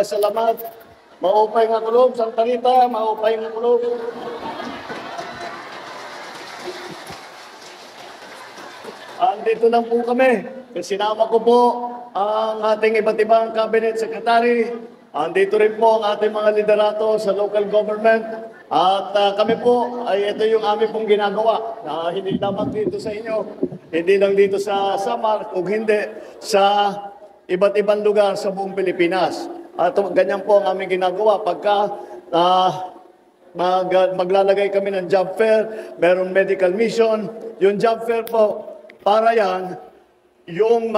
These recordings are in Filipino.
salamat. Maupay nga kulob, sang tarita, maupay nga kulob. Andito lang po kami. Sinama ko po ang ating iba't ibang cabinet secretary. Andito rin po ang ating mga liderato sa local government. At kami po, ay ito yung aming pong ginagawa. Hindi lamang dito sa inyo, hindi lang dito sa Samar, kung hindi sa iba't ibang lugar sa buong Pilipinas. At ganyan po ang aming ginagawa. Pagka maglalagay kami ng job fair, meron medical mission, yung job fair po, para yan, yung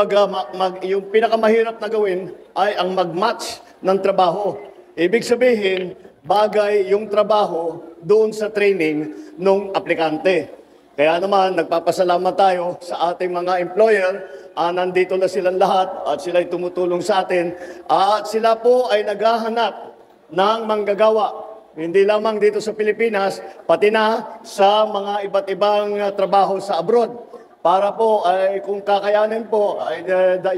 pinakamahirap na gawin ay ang mag-match ng trabaho. Ibig sabihin, bagay yung trabaho doon sa training ng aplikante. Kaya naman, nagpapasalamat tayo sa ating mga employer. Nandito na silang lahat at sila'y tumutulong sa atin. At sila po ay naghahanap ng manggagawa. Hindi lamang dito sa Pilipinas, pati na sa mga iba't ibang trabaho sa abroad. Para po, ay kung kakayanin po, ay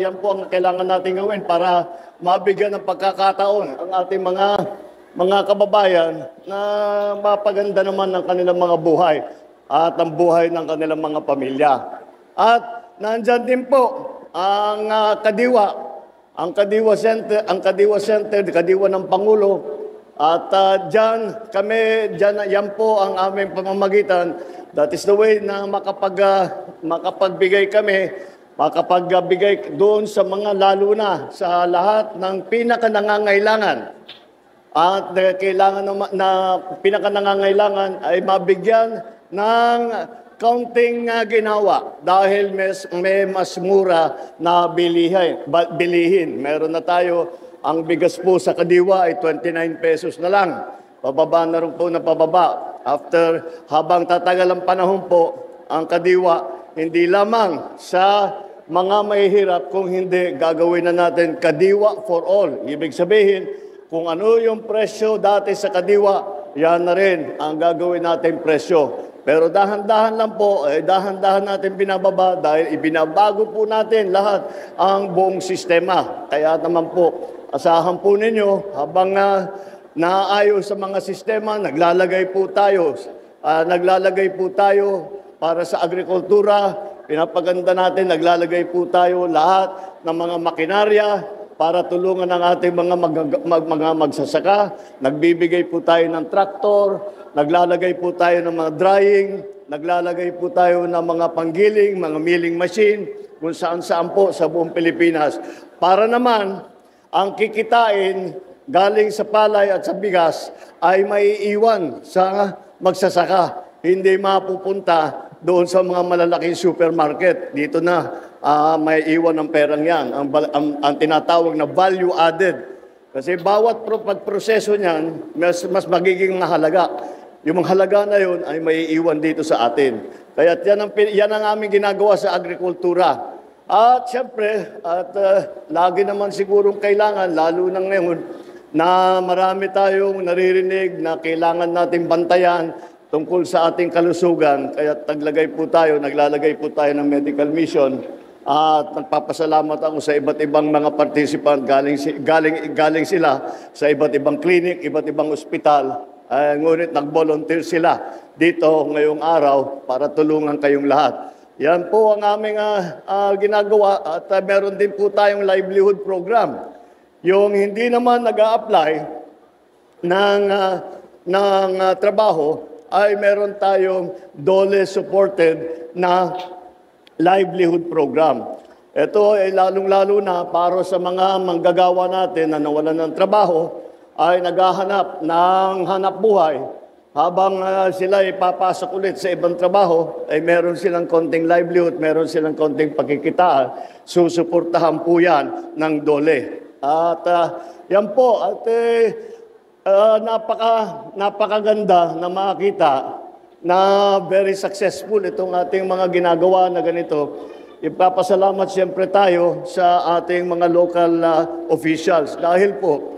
yan po ang kailangan natin gawin para mabigyan ng pagkakataon ang ating mga kababayan na mapaganda naman ng kanilang mga buhay at ang buhay ng kanilang mga pamilya. At nandyan din po ang Kadiwa, ang Kadiwa Center, Kadiwa ng Pangulo. At yan po ang aming pamamagitan. That is the way na makapagbigay kami, makapagbigay doon sa mga lalo na sa lahat ng pinakanangangailangan. At kailangan na pinakanangangailangan ay mabigyan ng kaunting ginawa dahil may mas mura na bilihin. Meron na tayo, ang bigas po sa Kadiwa ay 29 pesos na lang. Pababa na rin po na pababa. Habang tatagal ang panahon po, ang Kadiwa, hindi lamang sa mga mahihirap, kung hindi gagawin na natin Kadiwa for all. Ibig sabihin, kung ano yung presyo dati sa Kadiwa, yan na rin ang gagawin natin presyo. Pero dahan-dahan lang po, dahan-dahan natin binababa dahil ibinabago po natin lahat ang buong sistema. Kaya naman po, asahan po ninyo habang naayos sa mga sistema, naglalagay po tayo para sa agrikultura, pinapaganda natin, naglalagay po tayo lahat ng mga makinarya para tulungan ang ating mga magsasaka. Nagbibigay po tayo ng traktor, naglalagay po tayo ng mga drying, naglalagay po tayo ng mga panggiling, mga milling machine, kung saan-saan po sa buong Pilipinas. Para naman, ang kikitain galing sa palay at sa bigas ay maiiwan sa magsasaka. Hindi mapupunta doon sa mga malalaking supermarket. Dito na may iwan ng perang yan. Ang tinatawag na value added. Kasi bawat pagproseso niyan, mas magiging mahalaga. Yung halaga na yun ay maiiwan dito sa atin. Kaya yan ang aming ginagawa sa agrikultura. At siyempre, lagi naman sigurong kailangan, lalo na ngayon, na marami tayong naririnig na kailangan natin bantayan tungkol sa ating kalusugan. Kaya naglalagay po tayo ng medical mission. At nagpapasalamat ako sa iba't ibang mga participant. Galing sila sa iba't ibang clinic, iba't ibang ospital. Ngunit nag-volunteer sila dito ngayong araw para tulungan kayong lahat. Yan po ang aming ginagawa at meron din po tayong livelihood program. Yung hindi naman nag-a-apply ng trabaho ay meron tayong DOLE-supported na livelihood program. Ito ay lalong-lalo na para sa mga manggagawa natin na nawalan ng trabaho ay naghahanap ng hanap buhay. Habang sila ipapasok ulit sa ibang trabaho, ay meron silang konting livelihood, meron silang konting pagkikitaan. Susuportahan po yan ng DOLE. At yan po, at napakaganda na makita na very successful itong ating mga ginagawa na ganito. Ipapasalamat siyempre tayo sa ating mga local officials dahil po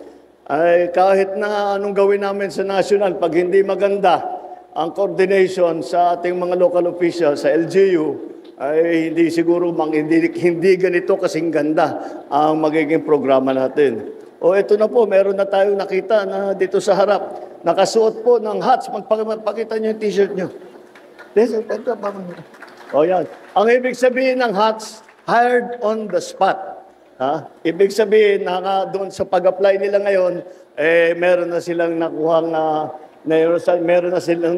ay kahit na anong gawin namin sa national, pag hindi maganda ang coordination sa ating mga local officials sa LGU, ay hindi siguro hindi ganito kasing ganda ang magiging programa natin. O ito na po, meron na tayong nakita na dito sa harap. Nakasuot po ng hats. Magpakita niyo yung t-shirt niyo. O yan. Ang ibig sabihin ng hats, hired on the spot. Ha? Ibig sabihin, doon sa pag-apply nila ngayon, meron na silang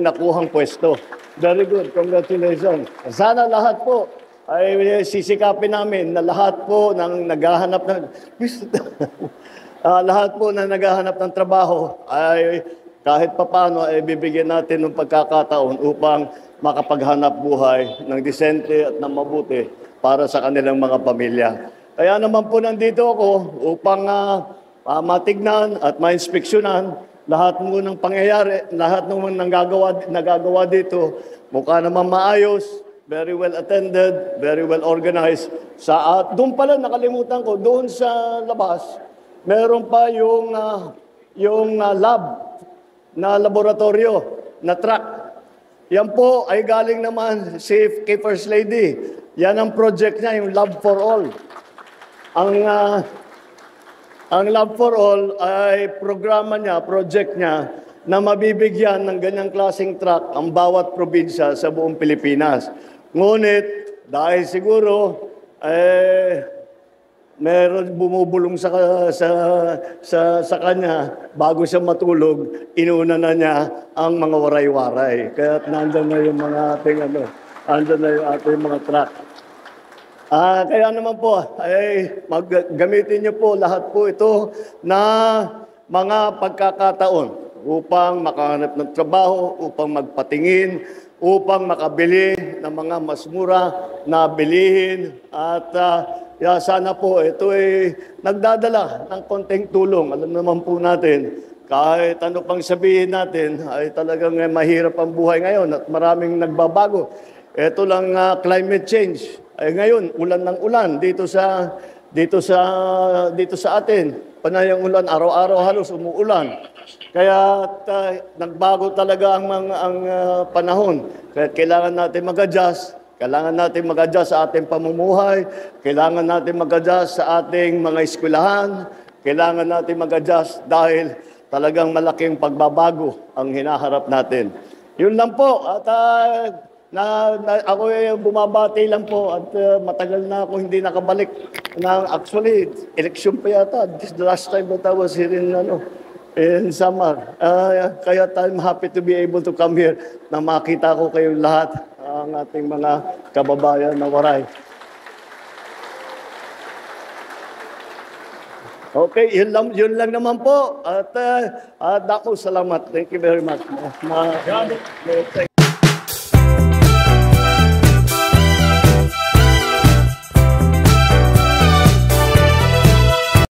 nakuhang pwesto. Very good. Congratulations. Sana lahat po ay sisikapin namin na lahat po ng naghahanap ng lahat po na naghahanap ng trabaho ay kahit papano ay bibigyan natin ng pagkakataon upang makapaghanap buhay ng disente at ng mabuti para sa kanilang mga pamilya. Kaya naman po nandito ako upang matignan at mainspeksyonan lahat mo ng pangyayari, lahat ng nagagawa dito. Mukha naman maayos, very well attended, very well organized. Doon pala nakalimutan ko, doon sa labas, meron pa yung lab na laboratorio, na truck. Yan po ay galing naman kay First Lady. Yan ang project niya, yung Lab for All. Ang Lab for All ay project niya na mabibigyan ng ganyang klaseng truck ang bawat probinsya sa buong Pilipinas. Ngunit, dahil siguro, meron bumubulong sa kanya, bago siya matulog, inuna na niya ang mga waray-waray. Kaya nandun na yung mga ating mga truck. Kaya naman po, gamitin niyo po lahat po ito na mga pagkakataon upang makahanap ng trabaho, upang magpatingin, upang makabili ng mga mas mura na bilihin. At sana po ito ay nagdadala ng konting tulong. Alam naman po natin, kahit ano pang sabihin natin, ay talagang mahirap ang buhay ngayon at maraming nagbabago. Ito lang climate change. Ay ngayon, ulan ng ulan dito sa atin. Panayang ulan, araw-araw halos umuulan. Kaya nagbago talaga ang panahon. Kaya kailangan natin mag-adjust. Kailangan natin mag-adjust sa ating pamumuhay. Kailangan natin mag-adjust sa ating mga eskwelahan. Kailangan natin mag-adjust dahil talagang malaking pagbabago ang hinaharap natin. Yun lang po. At ako ay bumabati lang po at matagal na ako hindi nakabalik. Actually, election pa yata. This is the last time that I was here in summer. Kaya I'm happy to be able to come here na makita ko kayong lahat, ang ating mga kababayan na waray. Okay, yun lang naman po. At ako, salamat. Thank you very much.